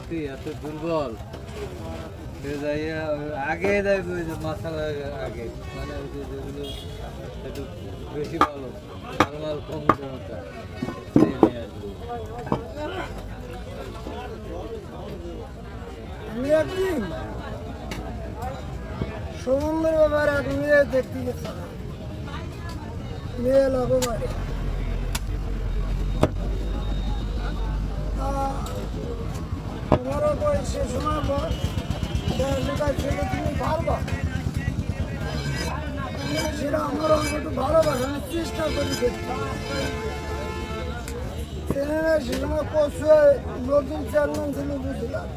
তুই এত দুর্বল আগে যাইবে ওই যে মশলা আগে মানে ওই যে যেগুলো একটু বেশি ভালো মাল কম জমতা নিয়ে আসবো। আমি একদিন সমুদ্রের ব্যাপারে এক মেয়ে দেখতে গেছিলাম, মেয়ে লগবাড়ি। তোমারও বয়স সে সময় ছেলে তুমি পারবা সেটা আমার একটু ভালোবাসা আমি চেষ্টা করি দেখতে। সে সময় পশু নতুন চেয়ারম্যান ছিল বুঝলাম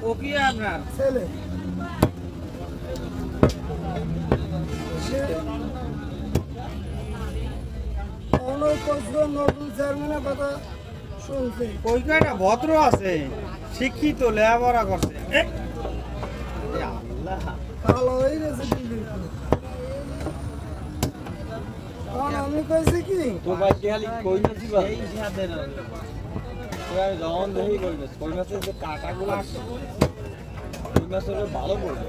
ও কি আপনার ছেলে অনেক কষ্ট নতুন চেয়ারম্যানের কথা শুনছে। ওই কয়টা ভদ্র আছে, শিক্ষিত, লেখাপড়া করছে। ভালো হয়ে গেছে টিভির কারণ আমি কইছি কি তো ভাই খালি কই মাছ দিবা এই সাথে না ওই যখন দেখি কই মাছের যে কাঁটাগুলো আসে কই মাছের ভালো পড়বে।